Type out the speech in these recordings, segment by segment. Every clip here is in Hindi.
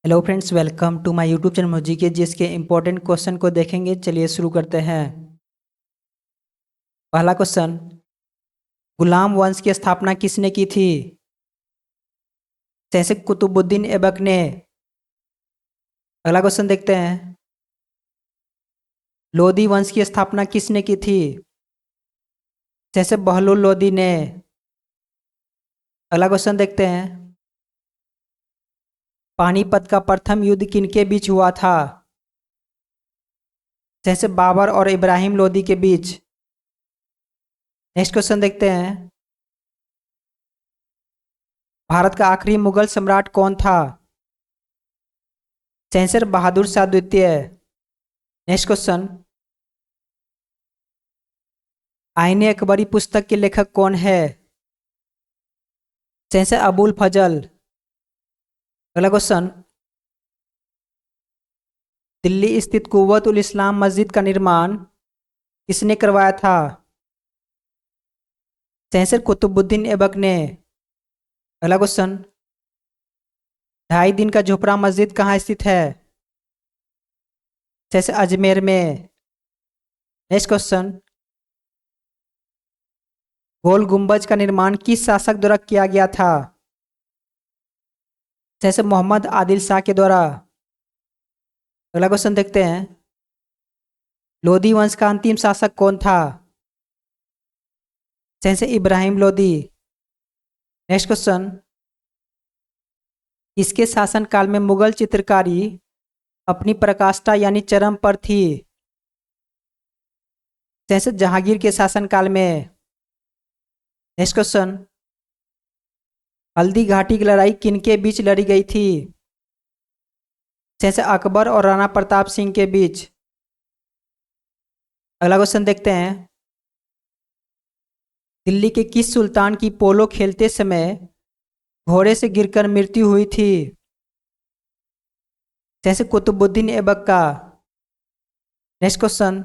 Hello friends, welcome to my YouTube channel मोजी के जिसके इंपॉर्टेंट क्वेश्चन को देखेंगे। चलिए शुरू करते हैं। पहला क्वेश्चन, गुलाम वंश की स्थापना किसने की थी? जैसे कुतुबुद्दीन ऐबक ने। अगला क्वेश्चन देखते हैं, लोदी वंश की स्थापना किसने की थी? जैसे बहलुल लोदी ने। अगला क्वेश्चन देखते हैं, पानीपत का प्रथम युद्ध किनके बीच हुआ था? जैसे बाबर और इब्राहिम लोदी के बीच। नेक्स्ट क्वेश्चन देखते हैं, भारत का आखिरी मुगल सम्राट कौन था? जैसे बहादुर शाह द्वितीय। नेक्स्ट क्वेश्चन, आईने अकबरी पुस्तक के लेखक कौन है? जैसे अबुल फजल। अगला क्वेश्चन, दिल्ली स्थित कुव्वत उल इस्लाम मस्जिद का निर्माण किसने करवाया था? जैसे कुतुबुद्दीन ऐबक ने। अगला क्वेश्चन, 2.5 दिन का झोपड़ा मस्जिद कहाँ स्थित है? जैसे अजमेर में। नेक्स्ट क्वेश्चन, गोल गुम्बज का निर्माण किस शासक द्वारा किया गया था? जैसे मोहम्मद आदिल शाह के द्वारा। अगला क्वेश्चन देखते हैं, लोदी वंश का अंतिम शासक कौन था? जैसे इब्राहिम लोदी। नेक्स्ट क्वेश्चन, इसके शासनकाल में मुगल चित्रकारी अपनी प्रकाष्ठा यानी चरम पर थी? जैसे जहांगीर के शासनकाल में। नेक्स्ट क्वेश्चन, हल्दी घाटी की लड़ाई किनके बीच लड़ी गई थी? जैसे अकबर और राणा प्रताप सिंह के बीच। अगला क्वेश्चन देखते हैं, दिल्ली के किस सुल्तान की पोलो खेलते समय घोड़े से गिरकर मृत्यु हुई थी? जैसे कुतुबुद्दीन ऐबक का। नेक्स्ट क्वेश्चन,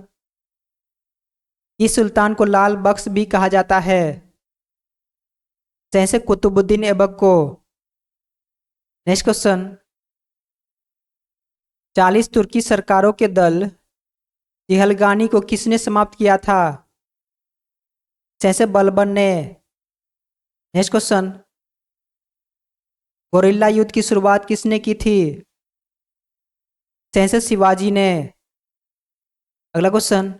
इस सुल्तान को लाल बख्श भी कहा जाता है? जैसे कुतुबुद्दीन ऐबक को। नेक्स्ट क्वेश्चन, 40 तुर्की सरकारों के दल चिहलगानी को किसने समाप्त किया था? जैसे बलबन ने। नेक्स्ट क्वेश्चन, गोरिल्ला युद्ध की शुरुआत किसने की थी? जैसे शिवाजी ने। अगला क्वेश्चन,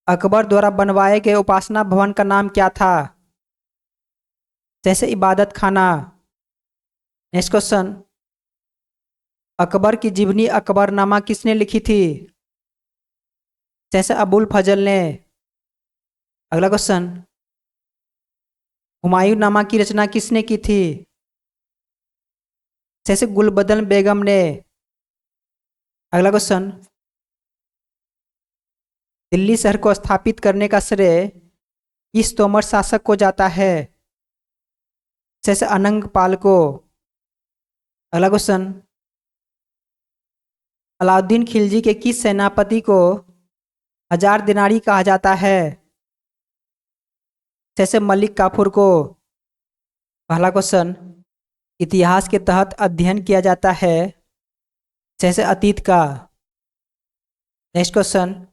अकबर द्वारा बनवाए गए उपासना भवन का नाम क्या था? जैसे इबादत खाना। नेक्स्ट क्वेश्चन, अकबर की जीवनी अकबरनामा किसने लिखी थी? जैसे अबुल फजल ने। अगला क्वेश्चन, हुमायूं नामा की रचना किसने की थी? जैसे गुलबदन बेगम ने। अगला क्वेश्चन, दिल्ली शहर को स्थापित करने का श्रेय किस तोमर शासक को जाता है? जैसे अनंग पाल को। अगला क्वेश्चन, अलाउद्दीन खिलजी के किस सेनापति को 1000 दिनारी कहा जाता है? जैसे मलिक काफूर को। पहला क्वेश्चन, इतिहास के तहत अध्ययन किया जाता है? जैसे अतीत का। नेक्स्ट क्वेश्चन,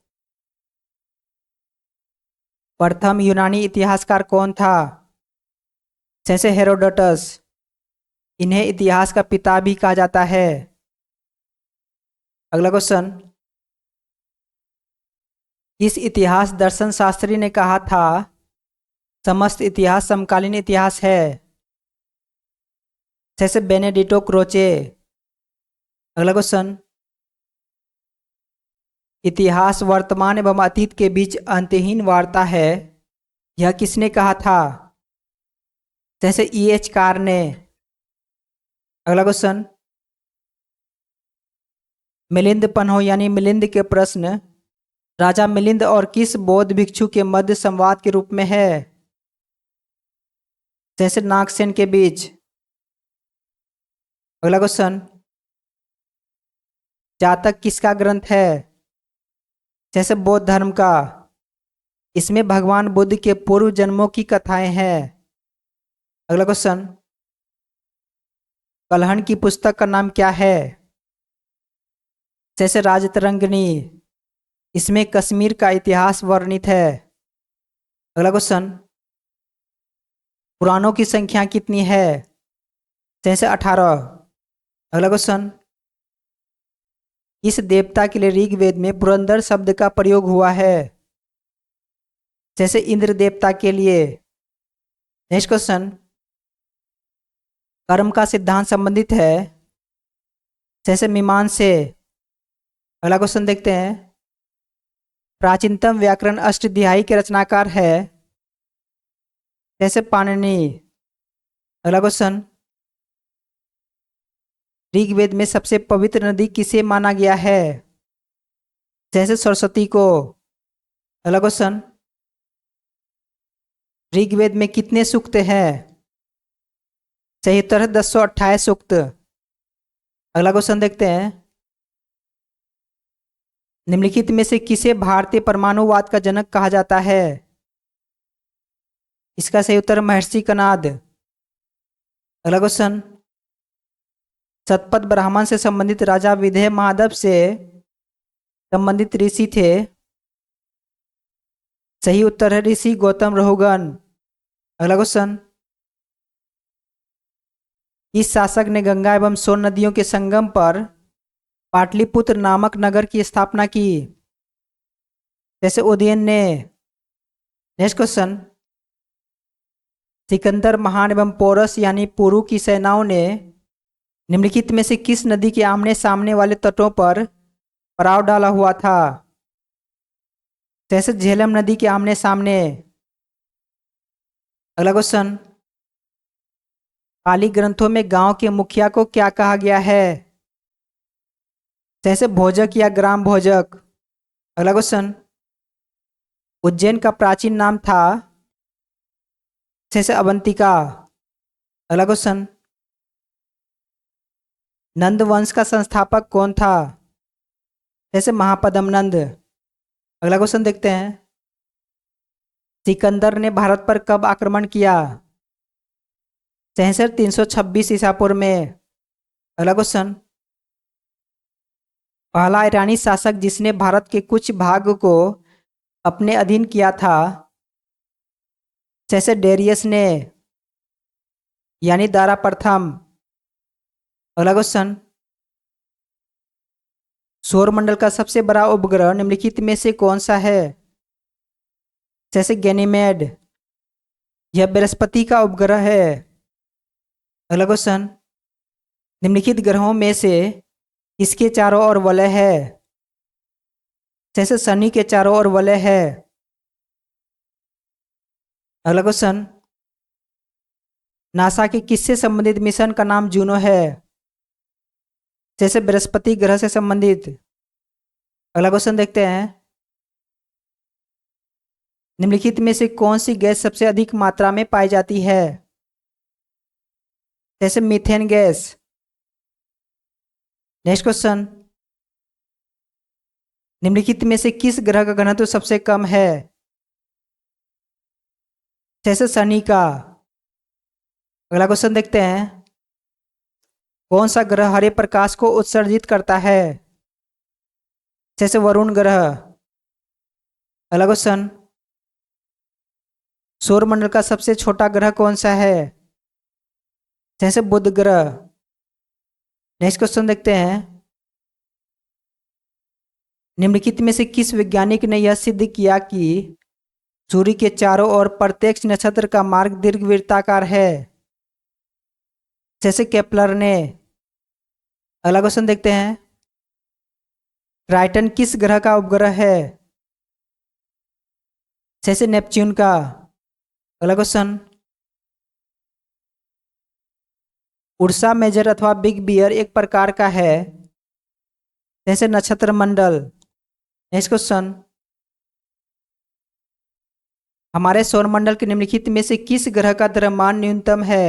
प्रथम यूनानी इतिहासकार कौन था? जैसे हेरोडोटस। इन्हें इतिहास का पिता भी कहा जाता है। अगला क्वेश्चन, किस इतिहास दर्शन शास्त्री ने कहा था समस्त इतिहास समकालीन इतिहास है? जैसे बेनेडिटो क्रोचे। अगला क्वेश्चन, इतिहास वर्तमान एवं अतीत के बीच अंतहीन वार्ता है, यह किसने कहा था? जैसे E.H. कार ने। अगला क्वेश्चन, मिलिंद पन्हो यानी मिलिंद के प्रश्न राजा मिलिंद और किस बौद्ध भिक्षु के मध्य संवाद के रूप में है? जैसे नागसेन के बीच। अगला क्वेश्चन, जातक किसका ग्रंथ है? जैसे बौद्ध धर्म का। इसमें भगवान बुद्ध के पूर्व जन्मों की कथाएं हैं। अगला क्वेश्चन, कल्हण की पुस्तक का नाम क्या है? जैसे राजतरंगिणी, इसमें कश्मीर का इतिहास वर्णित है। अगला क्वेश्चन, पुराणों की संख्या कितनी है? जैसे 18। अगला क्वेश्चन, इस देवता के लिए ऋग्वेद में पुरंदर शब्द का प्रयोग हुआ है? जैसे इंद्र देवता के लिए। नेक्स्ट क्वेश्चन, कर्म का सिद्धांत संबंधित है? जैसे मीमांसा से। अगला क्वेश्चन देखते हैं, प्राचीनतम व्याकरण अष्टाध्यायी के रचनाकार है? जैसे पाणिनि। अगला क्वेश्चन, ऋग्वेद में सबसे पवित्र नदी किसे माना गया है? जैसे सरस्वती को। अगला क्वेश्चन, ऋग्वेद में कितने सूक्त हैं? सही उत्तर है 1028 सूक्त। अगला क्वेश्चन देखते हैं, निम्नलिखित में से किसे भारतीय परमाणुवाद का जनक कहा जाता है? इसका सही उत्तर महर्षि कणाद। अगला क्वेश्चन, शतपथ ब्राह्मण से संबंधित राजा विदेह माधव से संबंधित ऋषि थे? सही उत्तर है ऋषि गौतम रहुगण। अगला क्वेश्चन, इस शासक ने गंगा एवं सोन नदियों के संगम पर पाटलिपुत्र नामक नगर की स्थापना की? जैसे उदयन ने। नेक्स्ट क्वेश्चन, सिकंदर महान एवं पोरस यानी पुरु की सेनाओं ने निम्नलिखित में से किस नदी के आमने सामने वाले तटों पर पड़ाव डाला हुआ था? जैसे झेलम नदी के आमने सामने। अगला क्वेश्चन, पाली ग्रंथों में गांव के मुखिया को क्या कहा गया है? जैसे भोजक या ग्राम भोजक। अगला क्वेश्चन, उज्जैन का प्राचीन नाम था? जैसे अवंतिका। अगला क्वेश्चन, नंद वंश का संस्थापक कौन था? जैसे महापद्म नंद। अगला क्वेश्चन देखते हैं, सिकंदर ने भारत पर कब आक्रमण किया? सहसर 326 ईसा पूर्व में। अगला क्वेश्चन, पहला ईरानी शासक जिसने भारत के कुछ भाग को अपने अधीन किया था? जैसे डेरियस ने, यानी दारा प्रथम। अगला क्वेश्चन, सौरमंडल का सबसे बड़ा उपग्रह निम्नलिखित में से कौन सा है? जैसे गैनीमेड, यह बृहस्पति का उपग्रह है। अगला क्वेश्चन, निम्नलिखित ग्रहों में से किसके चारों ओर वलय है? जैसे शनि के चारों ओर वलय है। अगला क्वेश्चन, नासा के किससे संबंधित मिशन का नाम जूनो है? जैसे बृहस्पति ग्रह से संबंधित। अगला क्वेश्चन देखते हैं, निम्नलिखित में से कौन सी गैस सबसे अधिक मात्रा में पाई जाती है? जैसे मीथेन गैस। नेक्स्ट क्वेश्चन, निम्नलिखित में से किस ग्रह का घनत्व सबसे कम है? जैसे शनि का। अगला क्वेश्चन देखते हैं, कौन सा ग्रह हरे प्रकाश को उत्सर्जित करता है? जैसे वरुण ग्रह। अगला क्वेश्चन, सौरमंडल का सबसे छोटा ग्रह कौन सा है? जैसे बुध ग्रह। नेक्स्ट क्वेश्चन देखते हैं, निम्नलिखित में से किस वैज्ञानिक ने यह सिद्ध किया कि सूर्य के चारों ओर प्रत्येक नक्षत्र का मार्ग दीर्घवृत्ताकार है? जैसे केपलर ने। अगला क्वेश्चन देखते हैं, ट्राइटन किस ग्रह का उपग्रह है? जैसे नेपच्यून का। अगला क्वेश्चन, उर्सा मेजर अथवा बिग बियर एक प्रकार का है? जैसे नक्षत्र मंडल। नेक्स्ट क्वेश्चन, हमारे सौरमंडल के निम्नलिखित में से किस ग्रह का द्रव्यमान न्यूनतम है?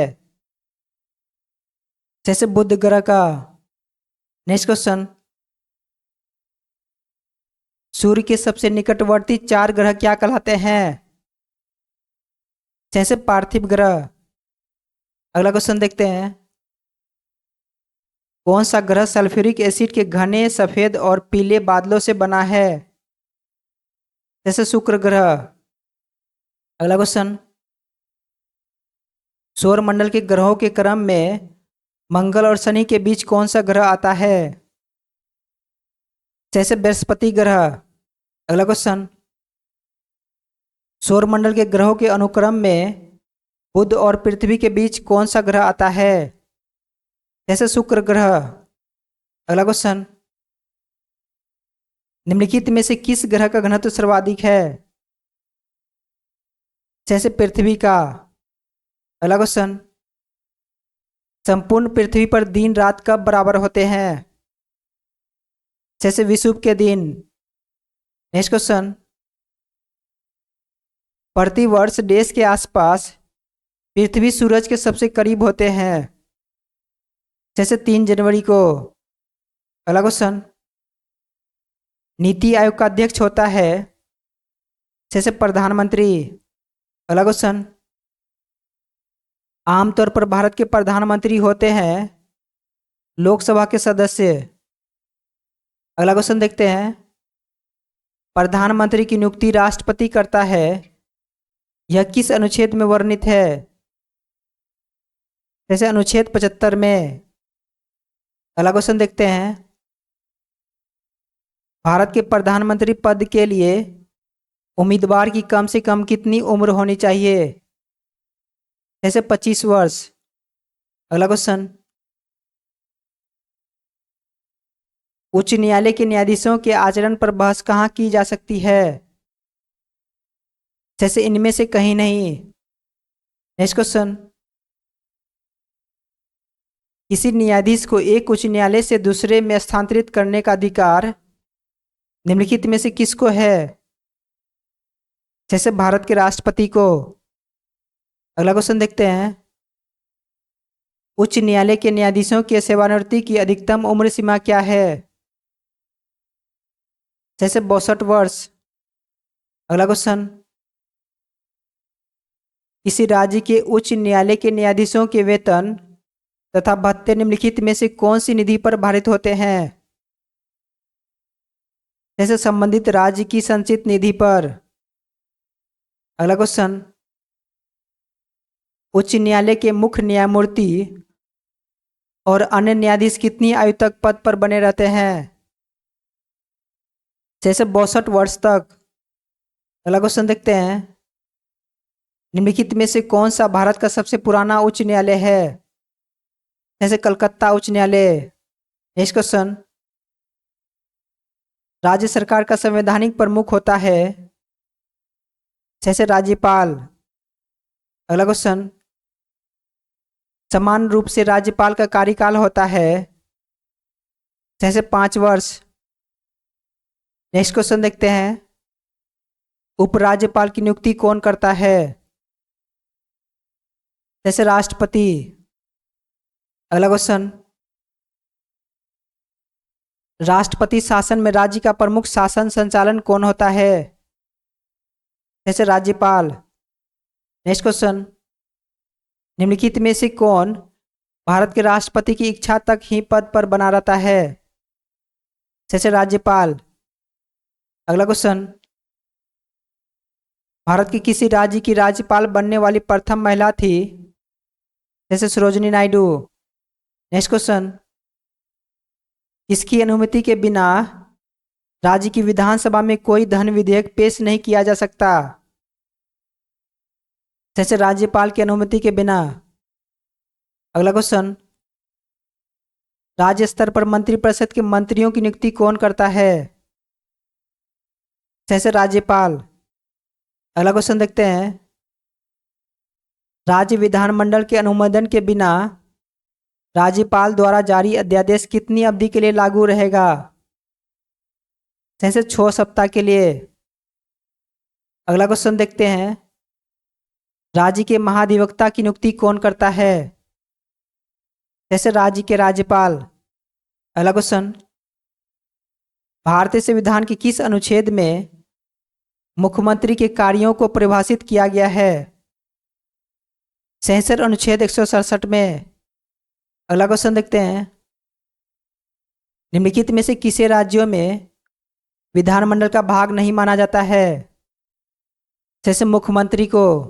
जैसे बुध ग्रह का। नेक्स्ट क्वेश्चन, सूर्य के सबसे निकटवर्ती 4 ग्रह क्या कहलाते हैं? जैसे पार्थिव ग्रह। अगला क्वेश्चन देखते हैं, कौन सा ग्रह सल्फ्यूरिक एसिड के घने सफेद और पीले बादलों से बना है? जैसे शुक्र ग्रह। अगला क्वेश्चन, सौर मंडल के ग्रहों के क्रम में मंगल और शनि के बीच कौन सा ग्रह आता है? जैसे बृहस्पति ग्रह। अगला क्वेश्चन, सौर मंडल के ग्रहों के अनुक्रम में बुध और पृथ्वी के बीच कौन सा ग्रह आता है? जैसे शुक्र ग्रह। अगला क्वेश्चन, निम्नलिखित में से किस ग्रह का घनत्व सर्वाधिक है? जैसे पृथ्वी का। अगला क्वेश्चन, संपूर्ण पृथ्वी पर दिन रात कब बराबर होते हैं? जैसे विषुव के दिन। नेक्स्ट क्वेश्चन, प्रतिवर्ष देश के आसपास पृथ्वी सूरज के सबसे करीब होते हैं। जैसे 3 जनवरी को। अगला क्वेश्चन, नीति आयोग का अध्यक्ष होता है। जैसे प्रधानमंत्री। अगला क्वेश्चन, आमतौर पर भारत के प्रधानमंत्री होते हैं लोकसभा के सदस्य। अगला क्वेश्चन देखते हैं, प्रधानमंत्री की नियुक्ति राष्ट्रपति करता है, यह किस अनुच्छेद में वर्णित है? जैसे अनुच्छेद 75 में। अगला क्वेश्चन देखते हैं, भारत के प्रधानमंत्री पद के लिए उम्मीदवार की कम से कम कितनी उम्र होनी चाहिए? जैसे 25 वर्ष। अगला क्वेश्चन, उच्च न्यायालय के न्यायाधीशों के आचरण पर बहस कहाँ की जा सकती है? जैसे इनमें से कहीं नहीं। नेक्स्ट क्वेश्चन, किसी न्यायाधीश को एक उच्च न्यायालय से दूसरे में स्थानांतरित करने का अधिकार निम्नलिखित में से किसको है? जैसे भारत के राष्ट्रपति को। अगला क्वेश्चन देखते हैं, उच्च न्यायालय के न्यायाधीशों की सेवानिवृत्ति की अधिकतम उम्र सीमा क्या है? जैसे 62 वर्ष। अगला क्वेश्चन, किसी राज्य के उच्च न्यायालय के न्यायाधीशों के वेतन तथा भत्ते निम्नलिखित में से कौन सी निधि पर भारित होते हैं? जैसे संबंधित राज्य की संचित निधि पर। अगला क्वेश्चन, उच्च न्यायालय के मुख्य न्यायमूर्ति और अन्य न्यायाधीश कितनी आयु तक पद पर बने रहते हैं? जैसे 62 वर्ष तक। अगला क्वेश्चन देखते हैं, निम्नलिखित में से कौन सा भारत का सबसे पुराना उच्च न्यायालय है? जैसे कलकत्ता उच्च न्यायालय। नेक्स्ट क्वेश्चन, राज्य सरकार का संवैधानिक प्रमुख होता है। जैसे राज्यपाल। अगला क्वेश्चन, समान रूप से राज्यपाल का कार्यकाल होता है। जैसे 5 वर्ष। नेक्स्ट क्वेश्चन देखते हैं, उपराज्यपाल की नियुक्ति कौन करता है? जैसे राष्ट्रपति। अगला क्वेश्चन, राष्ट्रपति शासन में राज्य का प्रमुख शासन संचालन कौन होता है? जैसे राज्यपाल। नेक्स्ट क्वेश्चन, निम्नलिखित में से कौन भारत के राष्ट्रपति की इच्छा तक ही पद पर बना रहता है? जैसे राज्यपाल। अगला क्वेश्चन, भारत की किसी राज्य की राज्यपाल बनने वाली प्रथम महिला थी? जैसे सरोजिनी नायडू। नेक्स्ट क्वेश्चन, इसकी अनुमति के बिना राज्य की विधानसभा में कोई धन विधेयक पेश नहीं किया जा सकता। जैसे राज्यपाल की अनुमति के बिना। अगला क्वेश्चन, राज्य स्तर पर मंत्रिपरिषद के मंत्रियों की नियुक्ति कौन करता है? जैसे राज्यपाल। अगला क्वेश्चन देखते हैं, राज्य विधानमंडल के अनुमोदन के बिना राज्यपाल द्वारा जारी अध्यादेश कितनी अवधि के लिए लागू रहेगा? जैसे 6 सप्ताह के लिए। अगला क्वेश्चन देखते हैं, राज्य के महाधिवक्ता की नियुक्ति कौन करता है? जैसे राज्य के राज्यपाल। अगला क्वेश्चन, भारतीय संविधान के किस अनुच्छेद में मुख्यमंत्री के कार्यों को परिभाषित किया गया है? 66 अनुच्छेद 167 में। अगला क्वेश्चन देखते हैं, निम्नलिखित में से किसे राज्यों में विधानमंडल का भाग नहीं माना जाता है? जैसे मुख्यमंत्री को